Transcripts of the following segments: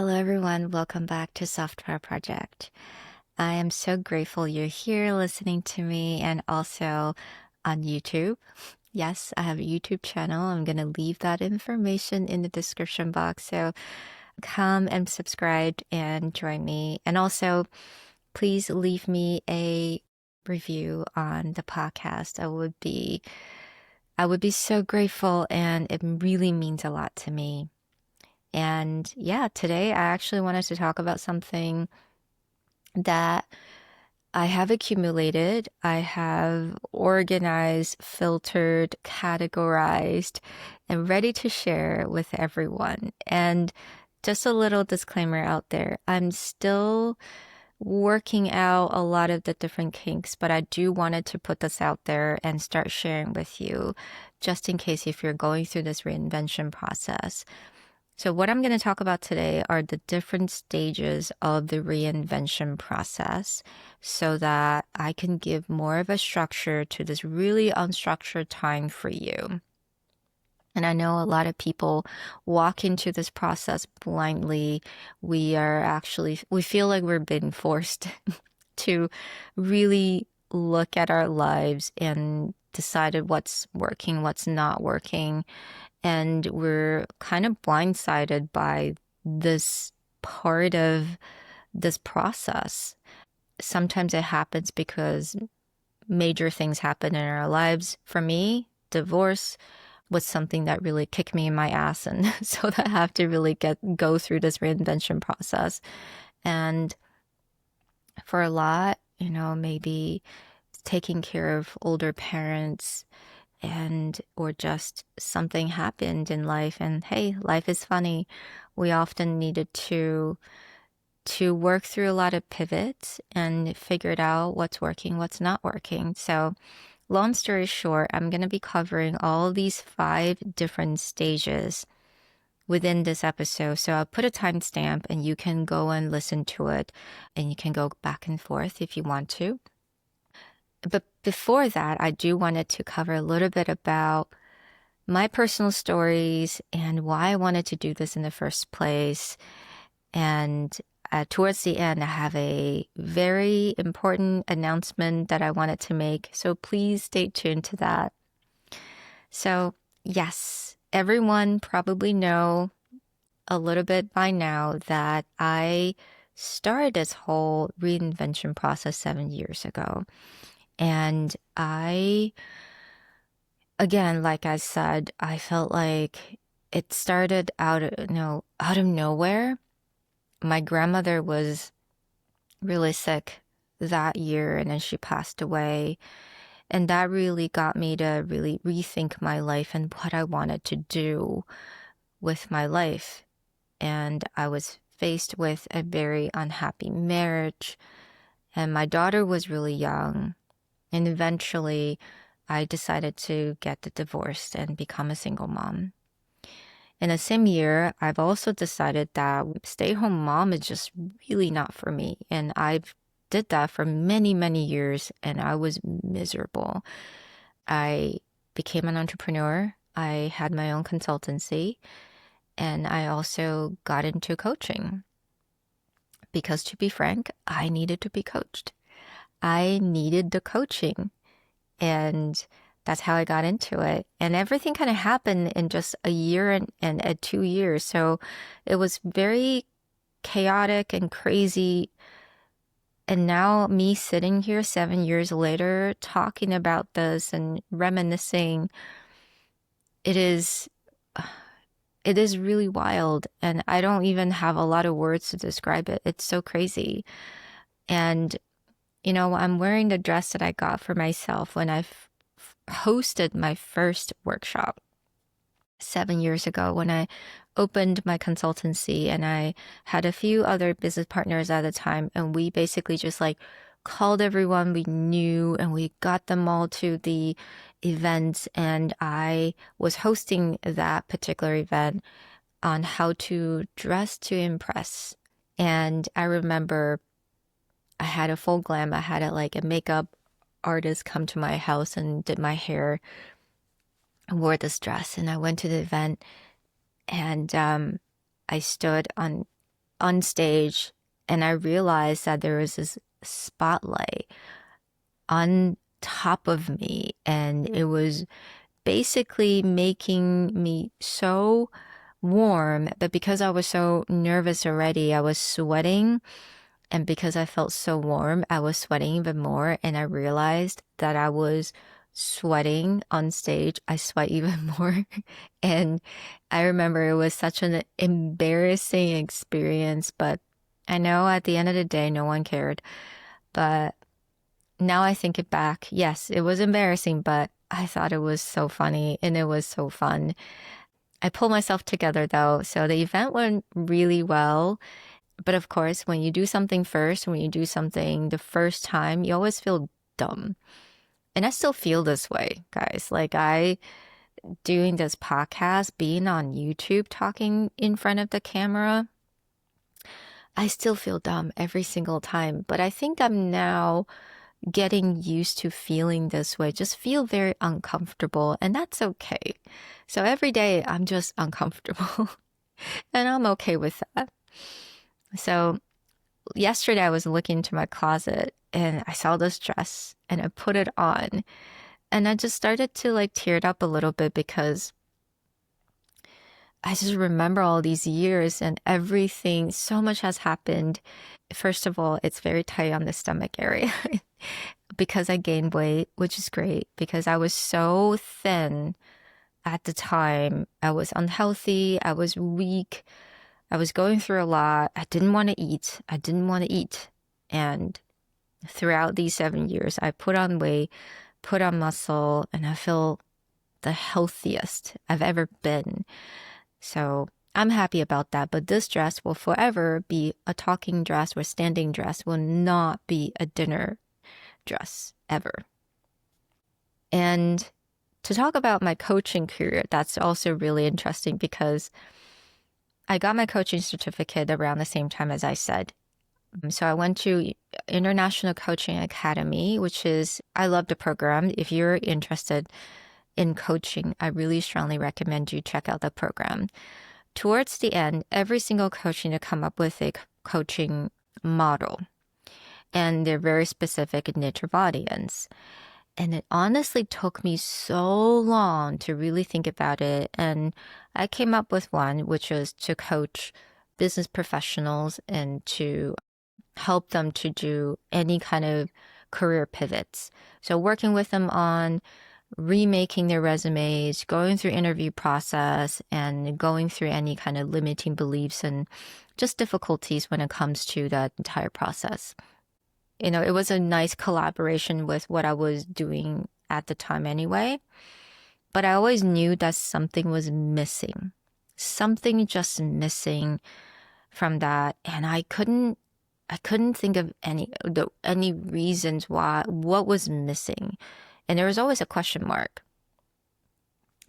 Hello, everyone. Welcome back to Software Project. I am so grateful you're here listening to me and also on YouTube. Yes, I have a YouTube channel. I'm going to leave that information in the description box. So come and subscribe and join me. And also, please leave me a review on the podcast. I would be so grateful, and it really means a lot to me. And yeah, today I actually wanted to talk about something that I have accumulated, I have organized, filtered, categorized, and ready to share with everyone. And just a little disclaimer out there, I'm still working out a lot of the different kinks, but I do wanted to put this out there and start sharing with you, just in case if you're going through this reinvention process. So what I'm going to talk about today are the different stages of the reinvention process so that I can give more of a structure to this really unstructured time for you. And I know a lot of people walk into this process blindly. We feel like we're being forced to really look at our lives and decided what's working, what's not working. And we're kind of blindsided by this part of this process. Sometimes it happens because major things happen in our lives. For me, divorce was something that really kicked me in my ass. And so that I have to really go through this reinvention process. And for a lot, maybe taking care of older parents, or just something happened in life, and hey, life is funny. We often needed to work through a lot of pivots and figured out what's working, what's not working. So long story short, I'm going to be covering all these 5 different stages within this episode. So I'll put a timestamp and you can go and listen to it, and you can go back and forth if you want to. But before that, I do wanted to cover a little bit about my personal stories and why I wanted to do this in the first place. And towards the end, I have a very important announcement that I wanted to make. So please stay tuned to that. So yes, everyone probably know a little bit by now that I started this whole reinvention process 7 years ago. And again, like I said, I felt like it started out of nowhere. My grandmother was really sick that year, and then she passed away. And that really got me to really rethink my life and what I wanted to do with my life. And I was faced with a very unhappy marriage, and my daughter was really young. And eventually, I decided to get divorced and become a single mom. In the same year, I've also decided that stay-at-home mom is just really not for me. And I've did that for many, many years, and I was miserable. I became an entrepreneur. I had my own consultancy, and I also got into coaching. Because to be frank, I needed to be coached. I needed the coaching, and that's how I got into it. And everything kind of happened in just a year and 2 years. So it was very chaotic and crazy. And now me sitting here 7 years later, talking about this and reminiscing, it is really wild. And I don't even have a lot of words to describe it. It's so crazy. And I'm wearing the dress that I got for myself when I hosted my first workshop 7 years ago, when I opened my consultancy, and I had a few other business partners at the time. And we basically just called everyone we knew, and we got them all to the events. And I was hosting that particular event on how to dress to impress. And I remember I had a full glam. I had a makeup artist come to my house and did my hair. I wore this dress, and I went to the event, and I stood on on stage and I realized that there was this spotlight on top of me, and it was basically making me so warm. But because I was so nervous already, I was sweating. And because I felt so warm, I was sweating even more. And I realized that I was sweating on stage. I sweat even more. And I remember it was such an embarrassing experience. But I know at the end of the day, no one cared. But now I think it back, yes, it was embarrassing, but I thought it was so funny and it was so fun. I pulled myself together though, so the event went really well. But of course, when you do something first, when you do something the first time, you always feel dumb. And I still feel this way, guys. Like I doing this podcast, being on YouTube, talking in front of the camera, I still feel dumb every single time. But I think I'm now getting used to feeling this way, just feel very uncomfortable, and that's okay. So every day I'm just uncomfortable and I'm okay with that. So yesterday I was looking into my closet and I saw this dress and I put it on and I just started to like tear it up a little bit because I just remember all these years and everything, so much has happened. First of all, it's very tight on the stomach area because I gained weight, which is great because I was so thin at the time. I was unhealthy, I was weak, I was going through a lot. I didn't want to eat. I didn't want to eat. And throughout these 7 years, I put on weight, put on muscle, and I feel the healthiest I've ever been. So I'm happy about that. But this dress will forever be a talking dress or standing dress, will not be a dinner dress ever. And to talk about my coaching career, that's also really interesting because I got my coaching certificate around the same time as I said. So I went to International Coaching Academy, which is, I love the program. If you're interested in coaching, I really strongly recommend you check out the program. Towards the end, every single coach need to come up with a coaching model, and they're very specific niche of audience. And it honestly took me so long to really think about it. And I came up with one, which was to coach business professionals and to help them to do any kind of career pivots. So working with them on remaking their resumes, going through interview process, and going through any kind of limiting beliefs and just difficulties when it comes to that entire process. You know, it was a nice collaboration with what I was doing at the time anyway. But I always knew that something was missing. Something just missing from that. And I couldn't think of any reasons why, what was missing. And there was always a question mark.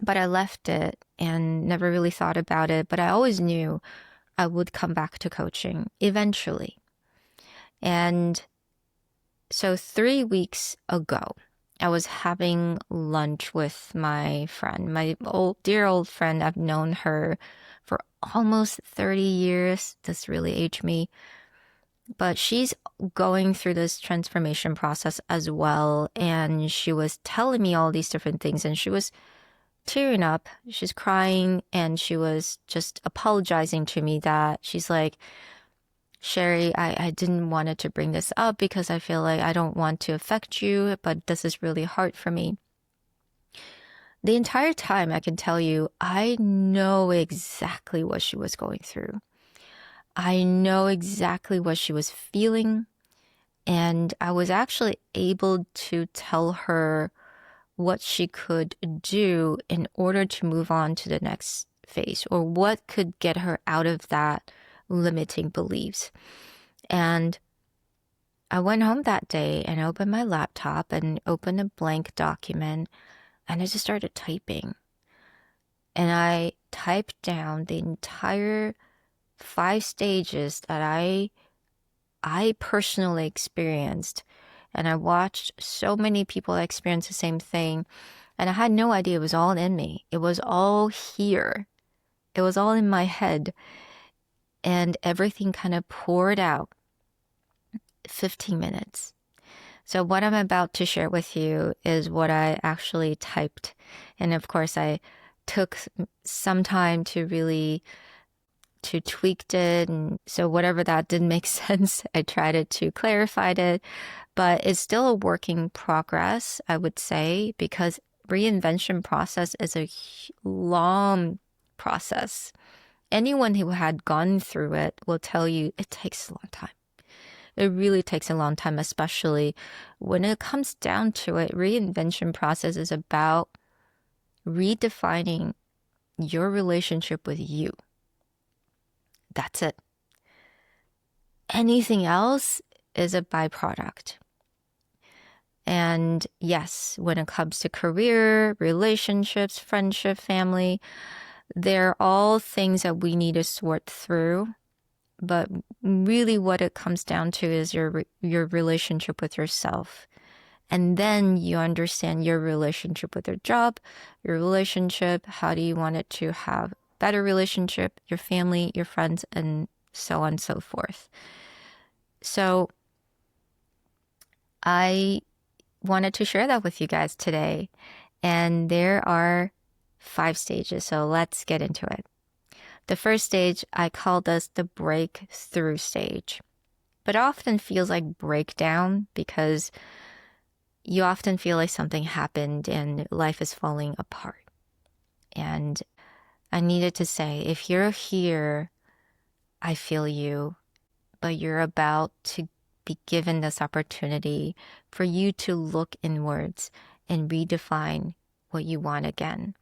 But I left it and never really thought about it. But I always knew I would come back to coaching eventually. And so 3 weeks ago, I was having lunch with my friend, my dear old friend. I've known her for almost 30 years. This really aged me. But she's going through this transformation process as well. And she was telling me all these different things and she was tearing up. She's crying and she was just apologizing to me that she's like, Sherry, I didn't want to bring this up because I feel like I don't want to affect you, but this is really hard for me. The entire time, I can tell you, I know exactly what she was going through. I know exactly what she was feeling. And I was actually able to tell her what she could do in order to move on to the next phase, or what could get her out of that limiting beliefs. And I went home that day and opened my laptop and opened a blank document and I just started typing. And I typed down the entire 5 stages that I personally experienced. And I watched so many people experience the same thing. And I had no idea it was all in me. It was all here. It was all in my head. and everything kind of poured out. 15 minutes. So what I'm about to share with you is what I actually typed. And of course, I took some time to really to tweaked it. And so whatever that didn't make sense, I tried to clarify it, but it's still a work in progress, I would say, because reinvention process is a long process. Anyone who had gone through it will tell you it takes a long time. It really takes a long time, especially when it comes down to it. Reinvention process is about redefining your relationship with you. That's it. Anything else is a byproduct. And yes, when it comes to career, relationships, friendship, family, they're all things that we need to sort through. But really what it comes down to is your relationship with yourself. And then you understand your relationship with your job, your relationship, how do you want it to have better relationship, your family, your friends, and so on and so forth. So I wanted to share that with you guys today. And there are 5 stages, so let's get into it. The first stage, I call this the breakthrough stage. But it often feels like breakdown because you often feel like something happened and life is falling apart. And I needed to say, if you're here, I feel you, but you're about to be given this opportunity for you to look inwards and redefine what you want again.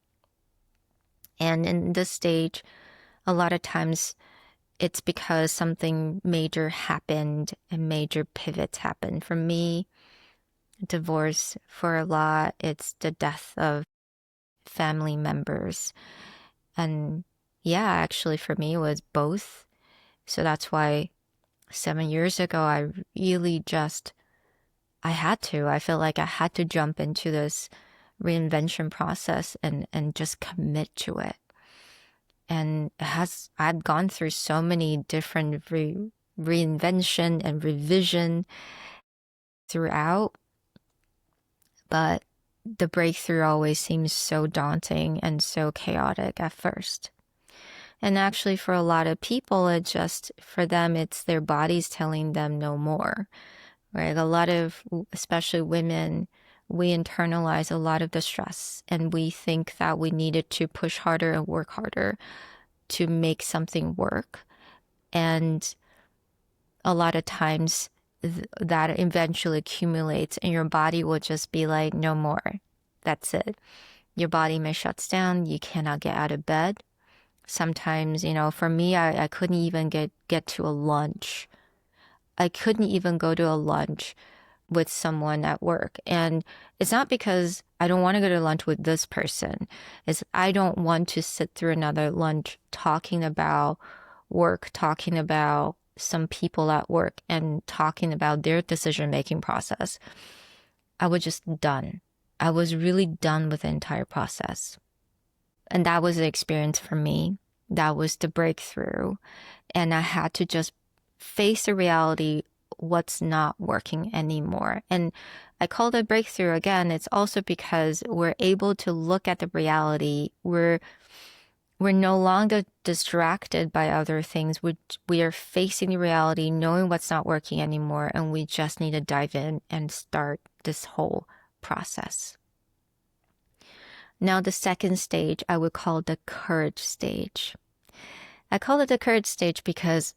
And in this stage, a lot of times it's because something major happened and major pivots happened. For me, divorce. For a lot, it's the death of family members. And yeah, actually for me, it was both. So that's why 7 years ago, I felt like I had to jump into this reinvention process and just commit to it. And I've gone through so many different reinvention and revision throughout, but the breakthrough always seems so daunting and so chaotic at first. And actually for a lot of people, for them, it's their bodies telling them no more, right? A lot of, especially women, we internalize a lot of the stress and we think that we needed to push harder and work harder to make something work. And a lot of times that eventually accumulates and your body will just be like, no more. That's it. Your body may shut down. You cannot get out of bed. Sometimes, for me, I couldn't even get to a lunch. I couldn't even go to a lunch with someone at work. And it's not because I don't want to go to lunch with this person. It's I don't want to sit through another lunch talking about work, talking about some people at work and talking about their decision-making process. I was just done. I was really done with the entire process. And that was the experience for me. That was the breakthrough. And I had to just face the reality, what's not working anymore. And I call it breakthrough again. It's also because we're able to look at the reality. We're no longer distracted by other things. We are facing the reality, knowing what's not working anymore. And we just need to dive in and start this whole process. Now, the second stage, I would call the courage stage. I call it the courage stage because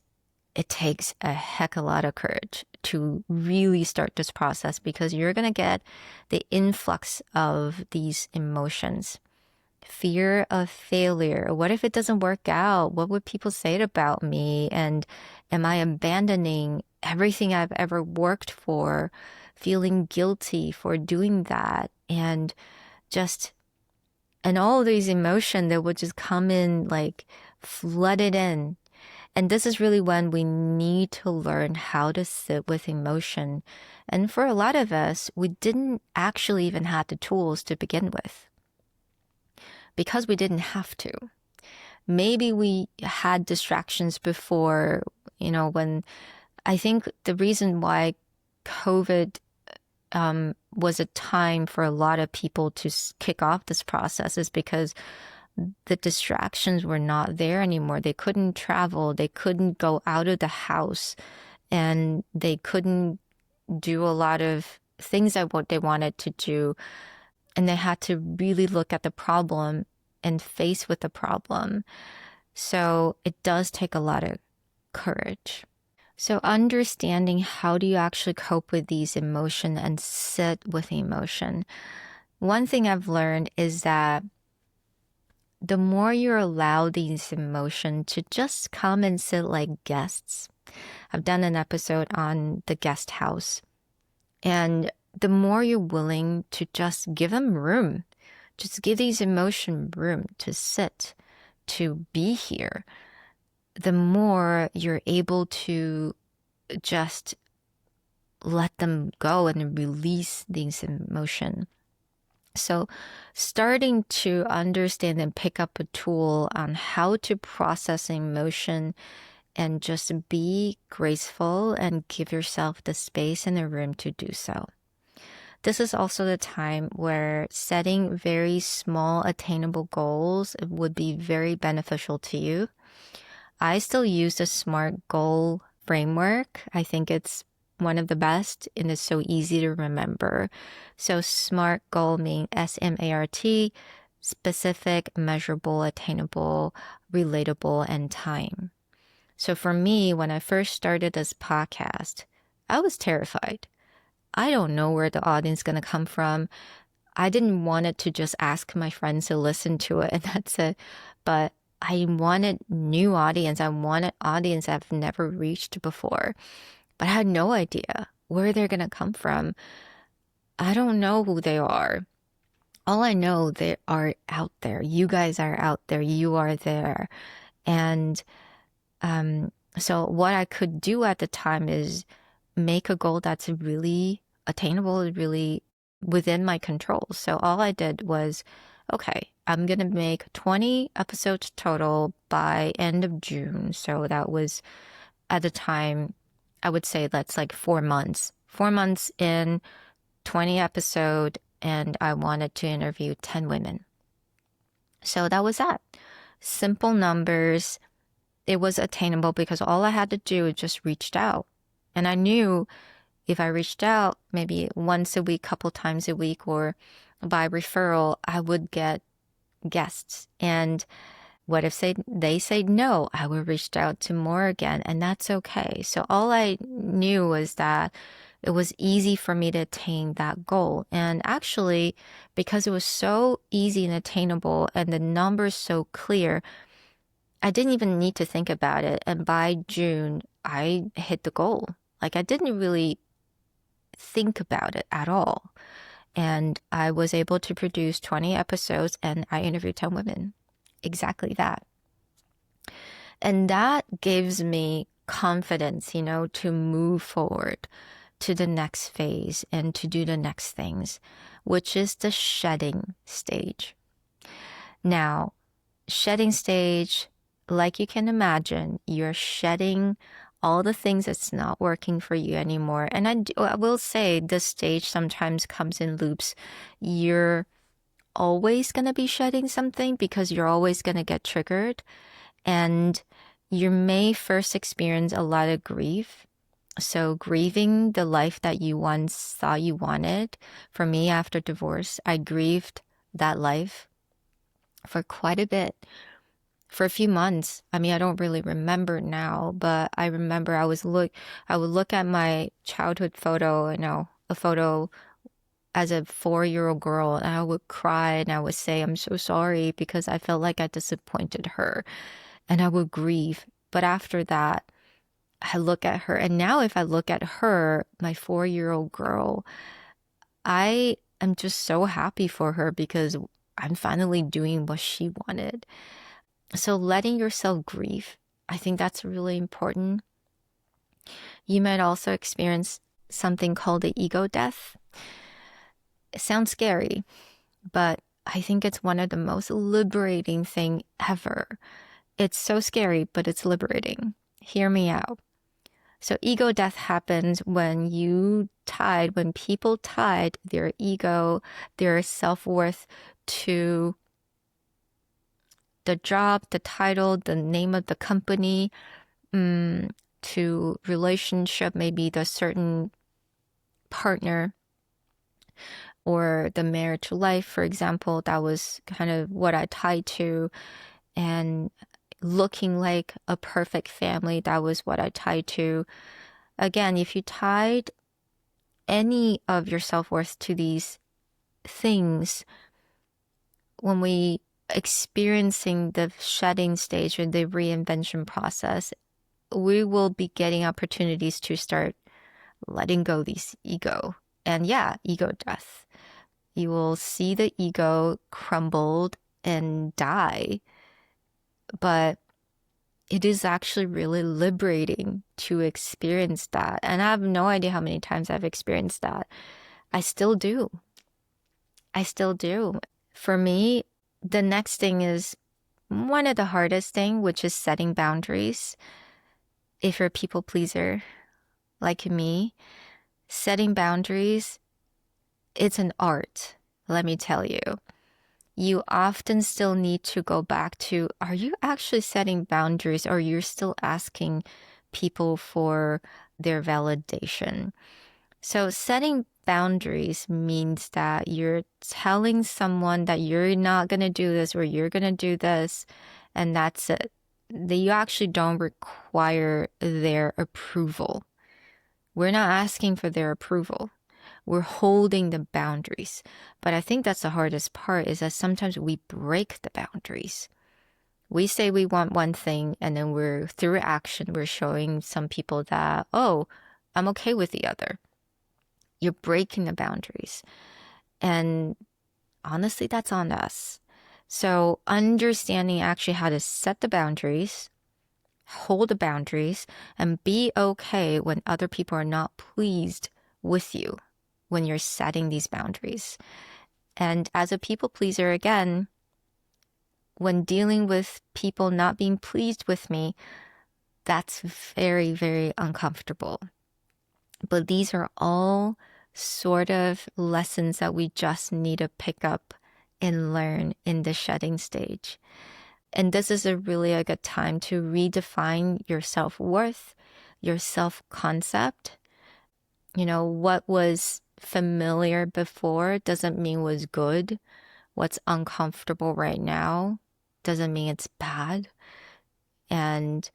it takes a heck of a lot of courage to really start this process because you're going to get the influx of these emotions. Fear of failure. What if it doesn't work out? What would people say about me? And am I abandoning everything I've ever worked for? Feeling guilty for doing that. And all these emotions that would just come in, like flooded in. And this is really when we need to learn how to sit with emotion. And for a lot of us, we didn't actually even have the tools to begin with because we didn't have to. maybe we had distractions before, when I think the reason why COVID was a time for a lot of people to kick off this process is because the distractions were not there anymore. They couldn't travel, they couldn't go out of the house, and they couldn't do a lot of things that what they wanted to do. And they had to really look at the problem and face with the problem. So it does take a lot of courage. So understanding how do you actually cope with these emotions and sit with emotion. One thing I've learned is that the more you allow these emotions to just come and sit like guests. I've done an episode on the guest house. And the more you're willing to just give them room, just give these emotions room to sit, to be here, the more you're able to just let them go and release these emotions. So starting to understand and pick up a tool on how to process emotion and just be graceful and give yourself the space and the room to do so. This is also the time where setting very small attainable goals would be very beneficial to you. I still use the SMART goal framework. I think it's one of the best and it's so easy to remember. So SMART goal means SMART, specific, measurable, attainable, relatable, and time. So for me, when I first started this podcast, I was terrified. I don't know where the audience is going to come from. I didn't want it to just ask my friends to listen to it and that's it. But I wanted new audience. I wanted audience I've never reached before. But I had no idea where they're going to come from. I don't know who they are. All I know, they are out there. You guys are out there. You are there. And so what I could do at the time is make a goal that's really attainable, really within my control. So all I did was, okay, I'm going to make 20 episodes total by end of June. So that was at the time, I would say that's like 4 months. 4 months in, 20 episode, and I wanted to interview 10 women. So that was that. Simple numbers. It was attainable because all I had to do was just reached out. And I knew if I reached out maybe once a week, couple times a week, or by referral, I would get guests. And what if they say no? I would reach out to more again, and that's okay. So all I knew was that it was easy for me to attain that goal. And actually, because it was so easy and attainable and the numbers so clear, I didn't even need to think about it. And by June, I hit the goal. Like I didn't really think about it at all. And I was able to produce 20 episodes and I interviewed 10 women. Exactly that. And that gives me confidence, to move forward to the next phase and to do the next things, which is the shedding stage. Now, shedding stage, like you can imagine, you're shedding all the things that's not working for you anymore. And I will say this stage sometimes comes in loops. You're always going to be shedding something because you're always going to get triggered. And you may first experience a lot of grief. So grieving the life that you once thought you wanted. For me, after divorce, I grieved that life for quite a bit. For a few months. I mean, I don't really remember now, but I remember I would look at my childhood photo, a photo as a 4-year-old girl, and I would cry and I would say, I'm so sorry because I felt like I disappointed her, and I would grieve. But after that, I look at her, and now if I look at her, my 4-year-old girl, I am just so happy for her because I'm finally doing what she wanted. So letting yourself grieve, I think that's really important. You might also experience something called the ego death. It sounds scary, but I think it's one of the most liberating thing ever. It's so scary, but it's liberating. Hear me out. So ego death happens when when people tied their ego, their self-worth to the job, the title, the name of the company, to relationship, maybe the certain partner or the marriage life, for example. That was kind of what I tied to. And looking like a perfect family, that was what I tied to. Again, if you tied any of your self-worth to these things, when we experiencing the shedding stage or the reinvention process, we will be getting opportunities to start letting go these ego. And yeah, ego death. You will see the ego crumbled and die. But it is actually really liberating to experience that. And I have no idea how many times I've experienced that. I still do. I still do. For me, the next thing is one of the hardest thing, which is setting boundaries. If you're a people pleaser like me, setting boundaries, it's an art, let me tell you. You often still need to go back to, are you actually setting boundaries, or you're still asking people for their validation? So setting boundaries means that you're telling someone that you're not going to do this or you're going to do this, and that's it. That you actually don't require their approval. We're not asking for their approval. We're holding the boundaries. But I think that's the hardest part, is that sometimes we break the boundaries. We say we want one thing, and then through action, we're showing some people that, oh, I'm okay with the other. You're breaking the boundaries. And honestly, that's on us. So understanding actually how to set the boundaries, hold the boundaries, and be okay when other people are not pleased with you when you're setting these boundaries. And as a people pleaser, again, when dealing with people not being pleased with me, that's very, very uncomfortable. But these are all sort of lessons that we just need to pick up and learn in the shedding stage. And this is a good time to redefine your self-worth, your self-concept. You know, what was familiar before doesn't mean was good. What's uncomfortable right now doesn't mean it's bad. And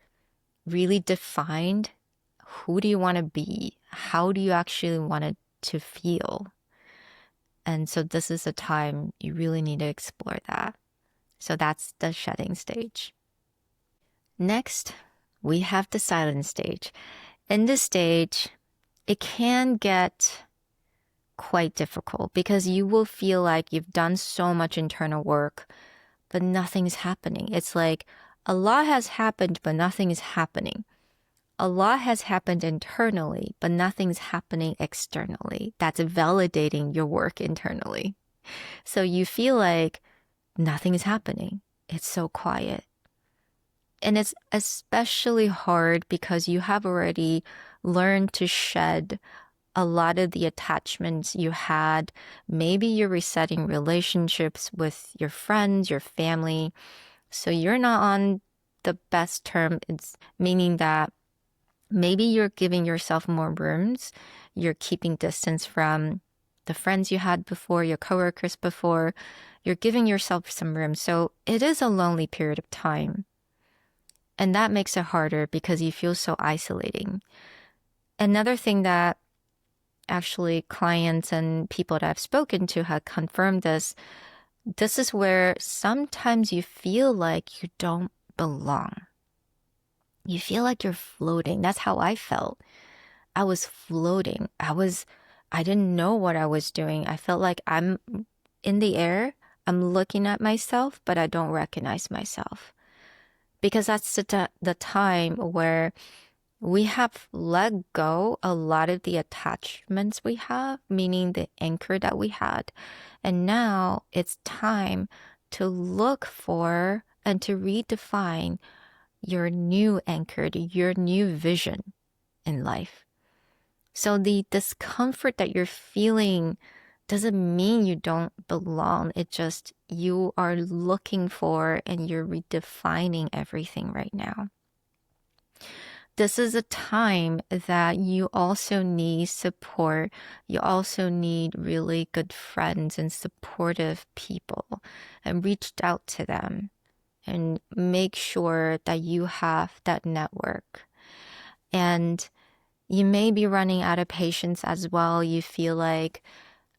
really defined, who do you want to be? How do you actually want it to feel? And so this is a time you really need to explore that. So that's the shedding stage. Next, we have the silent stage. In this stage, it can get quite difficult because you will feel like you've done so much internal work, but nothing's happening. It's like a lot has happened, but nothing is happening. A lot has happened internally, but nothing's happening externally. That's validating your work internally. So you feel like nothing is happening. It's so quiet. And it's especially hard because you have already learned to shed a lot of the attachments you had. Maybe you're resetting relationships with your friends, your family. So you're not on the best term. It's meaning that maybe you're giving yourself more rooms. You're keeping distance from the friends you had before, your coworkers before. You're giving yourself some room. So it is a lonely period of time. And that makes it harder because you feel so isolating. Another thing that actually clients and people that I've spoken to have confirmed this is where sometimes you feel like you don't belong. You feel like you're floating. That's how I felt. I was floating. I didn't know what I was doing. I felt like I'm in the air. I'm looking at myself, but I don't recognize myself. Because that's the time where we have let go a lot of the attachments we have, meaning the anchor that we had. And now it's time to look for and to redefine your new anchor, your new vision in life. So the discomfort that you're feeling doesn't mean you don't belong. It just you are looking for and you're redefining everything right now. This is a time that you also need support. You also need really good friends and supportive people, and reached out to them and make sure that you have that network. And you may be running out of patience as well. You feel like,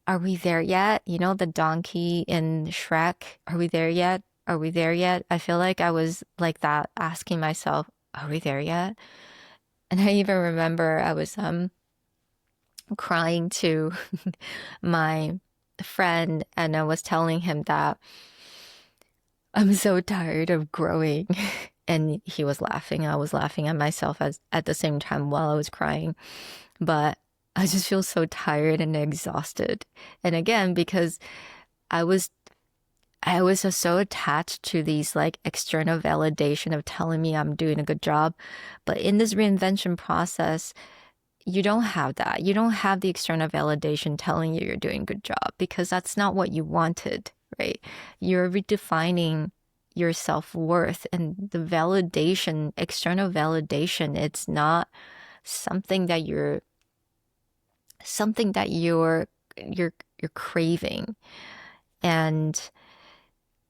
are we there yet? You know, the donkey in Shrek, are we there yet? Are we there yet? I feel like I was like that, asking myself, are we there yet? And I even remember I was crying to my friend, and I was telling him that I'm so tired of growing. And he was laughing. I was laughing at myself at the same time while I was crying. But I just feel so tired and exhausted. And again, because I was just so attached to these like external validation of telling me I'm doing a good job. But in this reinvention process, you don't have that. You don't have the external validation telling you you're doing a good job, because that's not what you wanted, right? You're redefining your self-worth, and the validation, external validation, it's not something that you're craving. And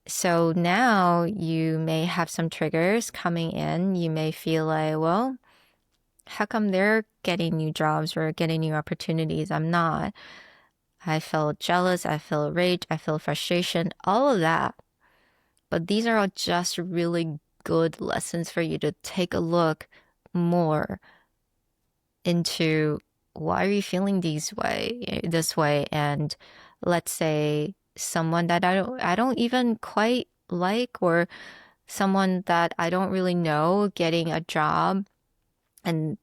so now you may have some triggers coming in. You may feel like, well, how come they're getting new jobs or getting new opportunities? I'm not. I feel jealous, I feel rage, I feel frustration, all of that. But these are all just really good lessons for you to take a look more into, why are you feeling this way? And let's say someone that I don't even quite like, or someone that I don't really know getting a job, and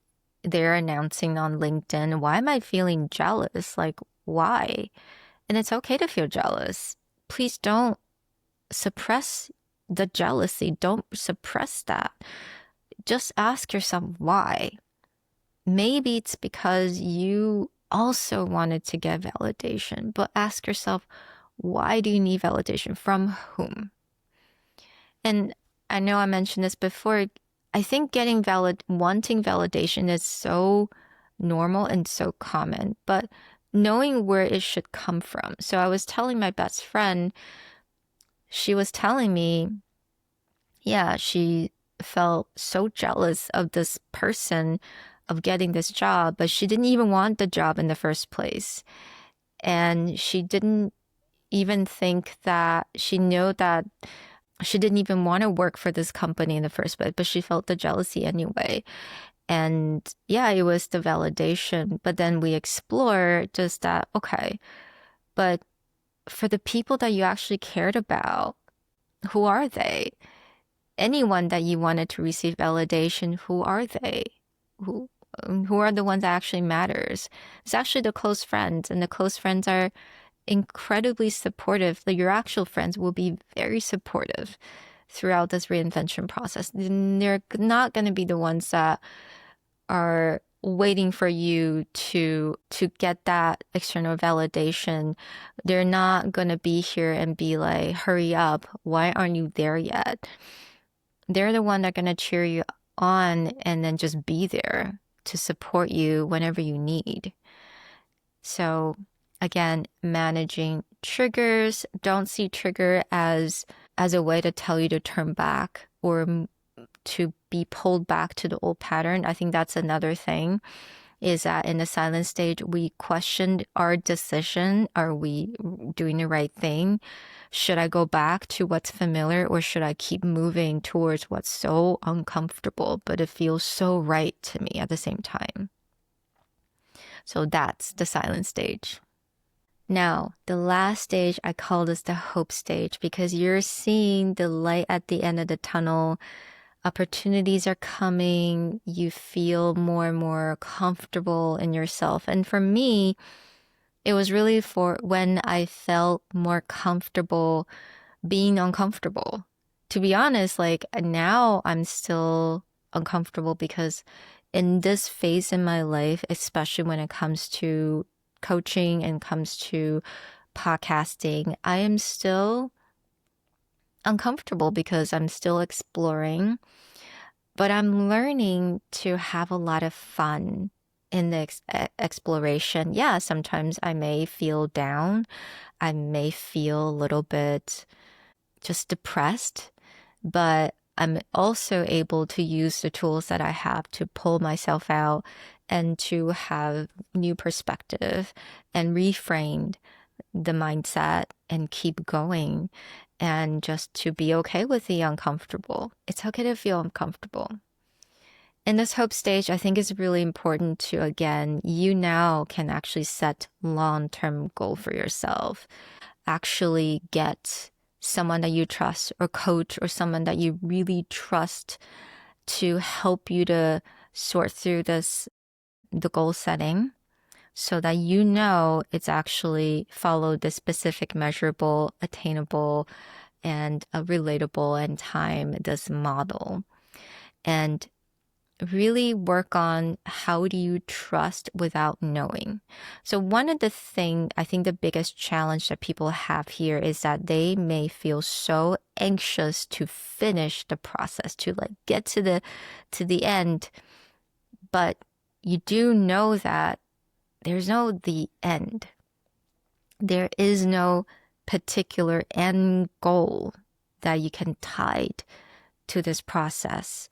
they're announcing on LinkedIn, why am I feeling jealous? Like, why? And it's okay to feel jealous. Please don't suppress the jealousy. Don't suppress that. Just ask yourself why. Maybe it's because you also wanted to get validation, but ask yourself, why do you need validation? From whom? And I know I mentioned this before. I think wanting validation is so normal and so common, but knowing where it should come from. So I was telling my best friend, she was telling me, yeah, she felt so jealous of this person of getting this job, but she didn't even want the job in the first place. And she didn't even think that she knew that she didn't even want to work for this company in the first place, but she felt the jealousy anyway. And yeah, it was the validation. But then we explore just that, okay, but for the people that you actually cared about, who are they? Anyone that you wanted to receive validation, who are they? Who are the ones that actually matters? It's actually the close friends, and the close friends are incredibly supportive. Like, your actual friends will be very supportive throughout this reinvention process. They're not going to be the ones that are waiting for you to get that external validation. They're not going to be here and be like, hurry up, why aren't you there yet? They're the one that are going to cheer you on and then just be there to support you whenever you need. So again, managing triggers. Don't see trigger as a way to tell you to turn back or to be pulled back to the old pattern. I think that's another thing, is that in the silent stage, we questioned our decision. Are we doing the right thing? Should I go back to what's familiar, or should I keep moving towards what's so uncomfortable, but it feels so right to me at the same time? So that's the silent stage. Now, the last stage, I call this the hope stage, because you're seeing the light at the end of the tunnel. Opportunities are coming. You feel more and more comfortable in yourself. And for me, it was really for when I felt more comfortable being uncomfortable. to be honest, like now I'm still uncomfortable because in this phase in my life, especially when it comes to coaching and comes to podcasting, I am still uncomfortable because I'm still exploring, but I'm learning to have a lot of fun in the exploration. Yeah, sometimes I may feel down. I may feel a little bit just depressed, but I'm also able to use the tools that I have to pull myself out and to have new perspective and reframe the mindset and keep going and just to be okay with the uncomfortable. It's okay to feel uncomfortable. In this hope stage, I think it's really important to, again, you now can actually set long-term goal for yourself. Actually get someone that you trust or coach or someone that you really trust to help you to sort through the goal setting so that you know it's actually followed the specific measurable, attainable, and relatable and time this model. And really work on how do you trust without knowing. So one of the thing, I think the biggest challenge that people have here is that they may feel so anxious to finish the process, to like get to the end, but you do know that there's no the end. There is no particular end goal that you can tie to this process.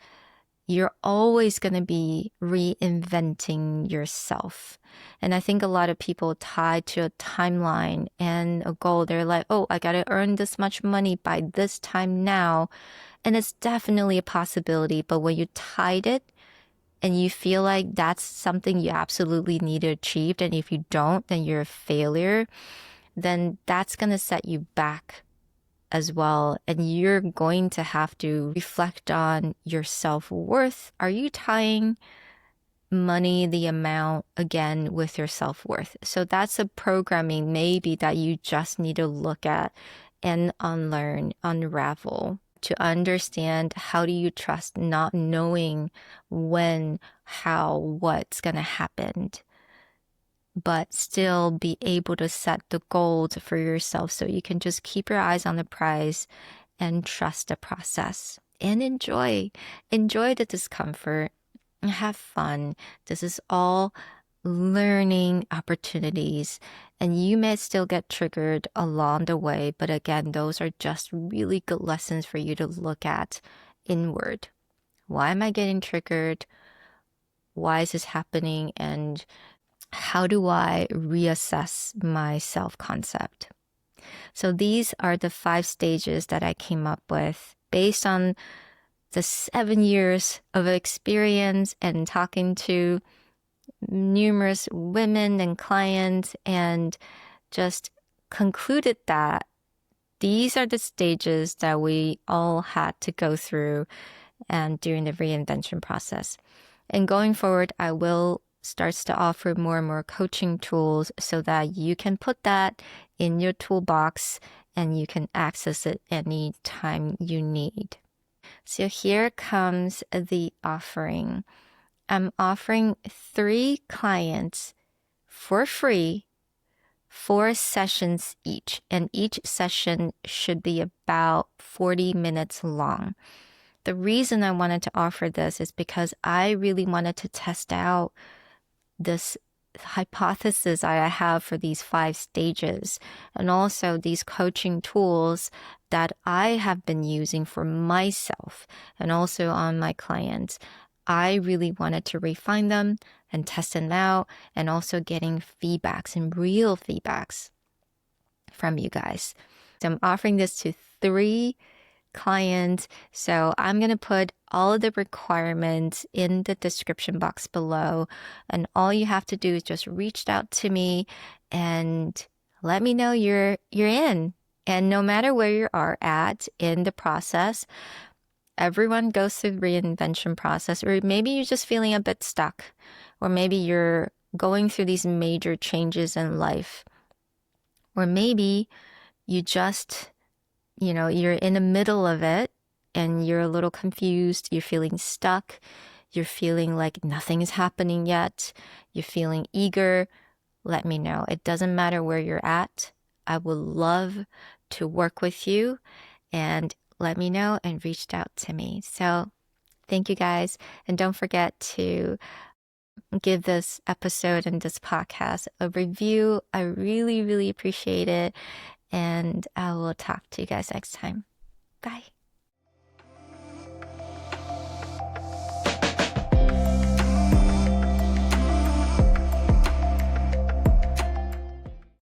You're always going to be reinventing yourself. And I think a lot of people tie to a timeline and a goal. They're like, oh, I got to earn this much money by this time now. And it's definitely a possibility. But when you tied it and you feel like that's something you absolutely need to achieve, and if you don't, then you're a failure, then that's going to set you back as well. And you're going to have to reflect on your self-worth. Are you tying money, the amount, again, with your self-worth? So that's a programming maybe that you just need to look at and unlearn, unravel to understand how do you trust not knowing when, how, what's going to happen, but still be able to set the goals for yourself so you can just keep your eyes on the prize and trust the process and enjoy the discomfort and have fun. This is all learning opportunities, and you may still get triggered along the way, but again, those are just really good lessons for you to look at inward. Why am I getting triggered? Why is this happening? And how do I reassess my self-concept? So these are the 5 stages that I came up with based on the 7 years of experience and talking to numerous women and clients, and just concluded that these are the stages that we all had to go through and during the reinvention process. And going forward, I will starts to offer more and more coaching tools so that you can put that in your toolbox and you can access it anytime you need. So here comes the offering. I'm offering 3 clients for free, 4 sessions each, and each session should be about 40 minutes long. The reason I wanted to offer this is because I really wanted to test out this hypothesis I have for these 5 stages, and also these coaching tools that I have been using for myself and also on my clients. I really wanted to refine them and test them out, and also getting feedbacks and real feedbacks from you guys. So I'm offering this to 3 clients. So I'm going to put all of the requirements in the description box below. And all you have to do is just reach out to me and let me know you're in. And no matter where you are at in the process, everyone goes through the reinvention process, or maybe you're just feeling a bit stuck, or maybe you're going through these major changes in life, or maybe you just you're in the middle of it and you're a little confused, you're feeling stuck, you're feeling like nothing is happening yet, you're feeling eager, let me know. It doesn't matter where you're at. I would love to work with you, and let me know and reach out to me. So thank you guys. And don't forget to give this episode and this podcast a review. I really, really appreciate it. And I will talk to you guys next time. Bye.